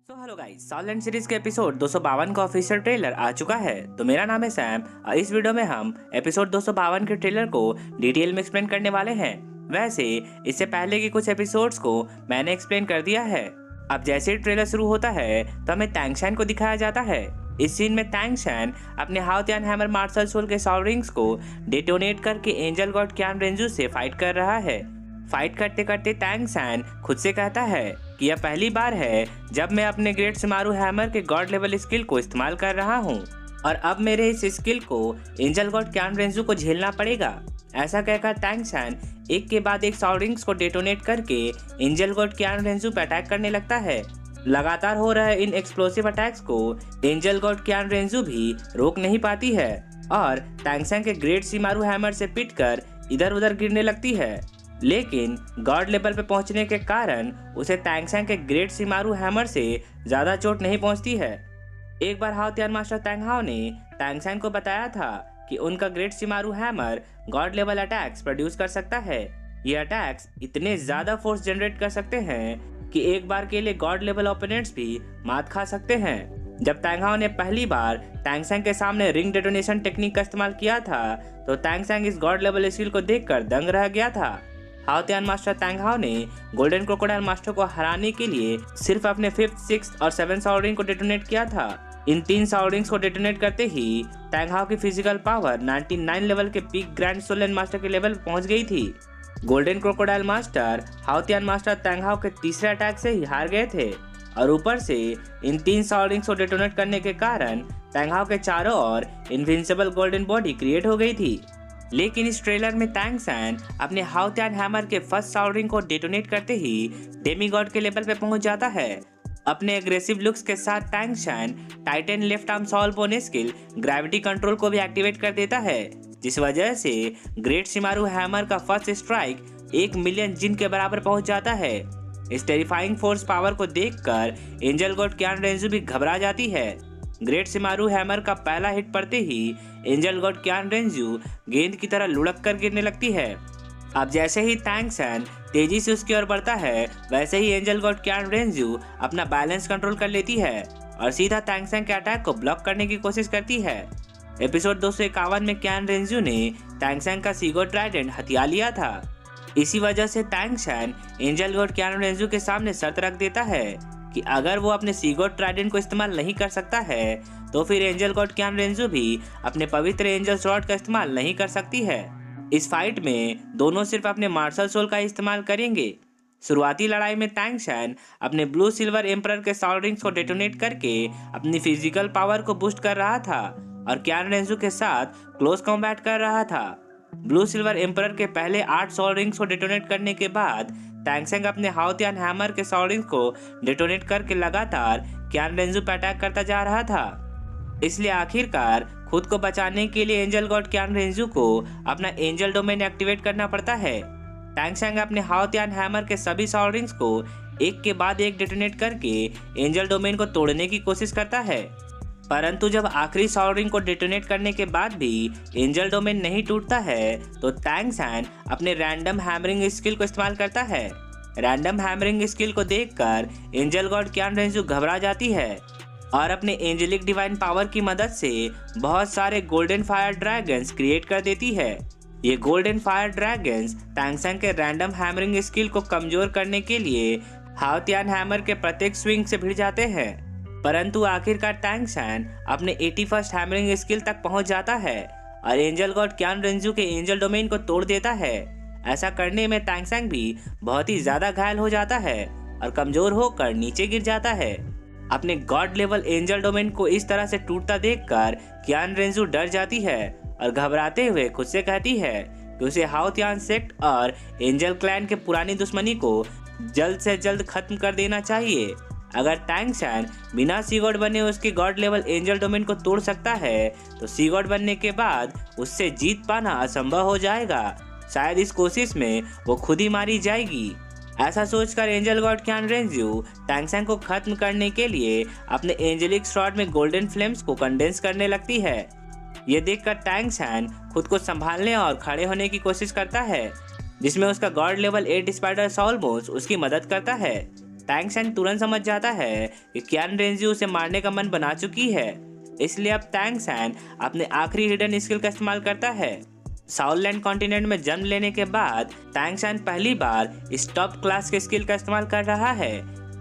Hello guys, सॉलैंड series के episode 252 का official trailer आ चुका है। तो मेरा नाम है सैम और इस वीडियो में हम एपिसोड 252 के ट्रेलर को डिटेल में एक्सप्लेन करने वाले हैं। वैसे इससे पहले के कुछ एपिसोड्स को मैंने एक्सप्लेन कर दिया है। अब जैसे ही ट्रेलर शुरू होता है तो हमें तैंगशैन को दिखाया जाता है। इस सीन में तैंगशैन अपने हाउतियान हैमर मार्शल सोल के सॉल रिंग्स को डेटोनेट करके एंजल गॉड क्यान रेंजू से फाइट कर रहा है। फाइट करते करते तैंगशैन खुद से कहता है कि यह पहली बार है जब मैं अपने ग्रेट शिमारू हैमर के गॉड लेवल स्किल को इस्तेमाल कर रहा हूँ और अब मेरे इस स्किल को एंजल गॉड क्यान रेंजू को झेलना पड़ेगा। ऐसा कहकर तैंगशैन एक के बाद एक सॉल रिंग्स को डेटोनेट करके एंजल गॉड क्यान रेंजू पर अटैक करने लगता है। लगातार हो रहे इन एक्सप्लोसिव अटैक्स को एंजल गॉड क्यान रेंजू भी रोक नहीं पाती है और तैंगशैन के ग्रेट शिमारू हैमर से पिटकर इधर उधर गिरने लगती है। लेकिन गॉड लेवल पे पहुंचने के कारण उसे तैंगशैन के ग्रेट शिमारू हैमर से ज्यादा चोट नहीं पहुंचती है। एक बार हाउतियान मास्टर तैंग हाउ ने तैंगशैन को बताया था कि उनका great Sumeru hammer God level attacks produce कर सकता है। ये अटैक्स इतने ज्यादा फोर्स जनरेट कर सकते हैं कि एक बार के लिए गॉड लेवल ओपोनेंट्स भी मात खा सकते हैं। जब तैंग हाउ ने पहली बार तैंगशैन के सामने रिंग डेटोनेशन टेक्निक का इस्तेमाल किया था तो तैंगशैन इस गॉड लेवल स्किल को देखकर दंग रह गया था। हाउतियान मास्टर तैंग हाउ ने गोल्डन क्रोकोडाइल मास्टर को हराने के लिए सिर्फ अपने 5th, 6th और 7th सॉल रिंग को डेटोनेट किया था। इन 3 सॉल रिंग्स को डेटोनेट करते ही तैंग हाउ की फिजिकल पावर 99 लेवल के पीक ग्रैंड सोलन मास्टर के लेवल पहुंच गई थी। Golden crocodile master Haotian master Tang Hao के तीसरे अटैक से ही हार गए थे और ऊपर से इन 3 सॉल रिंग्स को डेटोनेट करने के कारण तैंग हाउ के चारों ओर इनविंसिबल गोल्डन बॉडी क्रिएट हो गई थी। लेकिन इस ट्रेलर में तैंगशैन अपने हाउतियान हैमर के फर्स्ट सॉल रिंग को डेटोनेट करते ही डेमीगॉड के लेवल पे पहुंच जाता है। अपने एग्रेसिव लुक्स के साथ Tang San titan left arm soul bone skill gravity control को भी एक्टिवेट कर देता है, जिस वजह से ग्रेट शिमारू हैमर का फर्स्ट स्ट्राइक 1 मिलियन जिन के बराबर पहुंच जाता है। इस टेरिफाइंग फोर्स पावर को देखकर एंजल गॉड क्यान रेंजू भी घबरा जाती है। ग्रेट शिमारू हैमर का पहला हिट पड़ते ही एंजल गॉड क्यान रेंजू गेंद की तरह लुढ़क कर गिरने लगती है। अब जैसे ही तैंगशैन तेजी से उसकी ओर बढ़ता है वैसे ही एंजल गॉड क्यान रेंजू अपना बैलेंस कंट्रोल कर लेती है और सीधा तैंगशैन के अटैक को ब्लॉक करने की कोशिश करती है। एपिसोड 251 में क्यान रेंजू ने तैंगशैन का सीगोड ट्राइडेंट हथिया लिया था। इसी वजह से तैंगशैन एंजल गॉड क्यान रेंजू के सामने शर्त रख देता है कि अगर वो अपने सीगोड ट्राइडेंट को इस्तेमाल नहीं कर सकता है तो फिर एंजल गॉड क्यान रेंजू भी अपने पवित्र एंजल स्वॉर्ड का इस्तेमाल नहीं कर सकती है। इस फाइट में दोनों सिर्फ अपने मार्शल सोल का इस्तेमाल करेंगे। शुरुआती लड़ाई में तैंगशैन अपने ब्लू सिल्वर एम्परर के सॉल रिंग्स को डेटोनेट करके अपनी फिजिकल पावर को बूस्ट कर रहा था और क्यान रेंजू के साथ क्लोज कॉम्बैट कर रहा था। ब्लू सिल्वर एम्परर के पहले 8 सॉल रिंग्स को डेटोनेट करने के बाद तैंगशैन अपने हाउतियान हैमर के सॉल रिंग्स को डेटोनेट करके लगातार क्यान रेंजू पर अटैक करता जा रहा था। इसलिए आखिरकार खुद को बचाने के लिए एंजल गॉड क्यान रेंजू को अपना एंजल डोमेन एक्टिवेट करना पड़ता है। तैंगशैन अपने हाउतियान हैमर के सभी सॉल रिंग्स को एक के बाद एक डेटोनेट करके एंजल डोमेन को तोड़ने की कोशिश करता है, परंतु जब आखिरी सॉल रिंग को डेटोनेट करने के बाद भी एंजल डोमेन नहीं टूटता है तो तैंगशैन अपने रैंडम हैमरिंग स्किल को इस्तेमाल करता है। रैंडम हैमरिंग स्किल को देखकर एंजल गॉड क्यान रेंजू घबरा जाती है और अपने एंजेलिक डिवाइन पावर की मदद से बहुत सारे गोल्डन फायर ड्रैगन्स क्रिएट कर देती है। ये गोल्डन फायर ड्रैगन्स तैंगशैन के रैंडम हैमरिंग स्किल को कमजोर करने के लिए हाउतियान हैमर के प्रत्येक स्विंग से भिड़ जाते हैं, परंतु आखिरकार तैंगशैन अपने 81st हैमरिंग स्किल तक पहुंच जाता है और एंजल गॉड क्यान रेंजू के एंजल डोमेन को तोड़ देता है। ऐसा करने में तैंगशैन भी बहुत ही ज्यादा घायल हो जाता है और कमजोर होकर नीचे गिर जाता है। अपने गॉड लेवल एंजल डोमेन को इस तरह से टूटता देखकर क्यान रेंजू डर जाती है और घबराते हुए खुद से कहती है कि उसे हाउतियान सेक्ट और एंजल क्लैन के पुरानी दुश्मनी को जल्द से जल्द खत्म कर देना चाहिए। अगर तैंगशैन बिना सीगॉड बने उसके गॉड लेवल एंजल डोमेन को तोड़ सकता है तो सीगॉड बनने के बाद उससे जीत पाना असंभव हो जाएगा। शायद इस कोशिश में वो खुद ही मारी जाएगी। ऐसा सोचकर एंजल गॉड क्यान रेंजू तैंगशैन को खत्म करने के लिए अपने एंजेलिक स्वॉर्ड में गोल्डन फ्लेम्स को कंडेंस करने लगती है। ये देखकर तैंगशैन खुद को संभालने और खड़े होने की कोशिश करता है, जिसमें उसका god level 8 spider soul bones उसकी मदद करता है। टैंग सैन तुरंत समझ जाता है कि कियान रेंजी उसे मारने का मन बना चुकी है। इसलिए अब टैंग सैन अपने आखिरी हिडन स्किल का इस्तेमाल करता है। साउथलैंड कॉन्टिनेंट में जन्म लेने के बाद टैंग सैन पहली बार इस टॉप क्लास के स्किल का इस्तेमाल कर रहा है।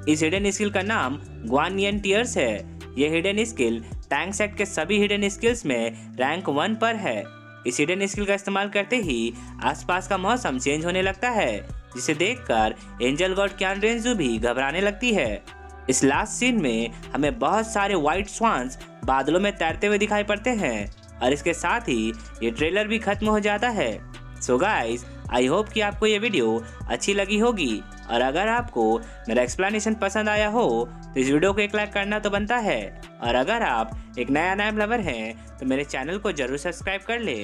इस हिडन स्किल का नाम ग्वानियन टीयर्स है। यह हिडन स्किल टैंग सेट के सभी हिडन स्किल्स में रैंक 1 पर है। इस हिडन स्किल का इस्तेमाल करते ही आसपास का मौसम चेंज होने लगता है, जिसे देखकर एंजल गॉड कियान रेंजू भी घबराने लगती है। इस लास्ट सीन में हमें बहुत सारे व्हाइट स्वान्स बादलों में तैरते हुए दिखाई पड़ते हैं और इसके साथ ही ये ट्रेलर भी खत्म हो जाता है। सो गाइस, आई होप कि आपको ये वीडियो अच्छी लगी होगी और अगर आपको मेरा एक्सप्लेनेशन पसंद आया हो तो इस वीडियो को एक लाइक करना तो बनता है। और अगर आप एक नया नाम लवर हैं तो मेरे चैनल को जरूर सब्सक्राइब कर ले,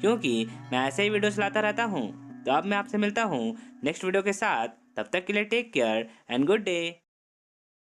क्योंकि मैं ऐसे ही वीडियोस लाता रहता हूँ। तो अब मैं आपसे मिलता हूँ नेक्स्ट वीडियो के साथ। तब तक के लिए take care and good day.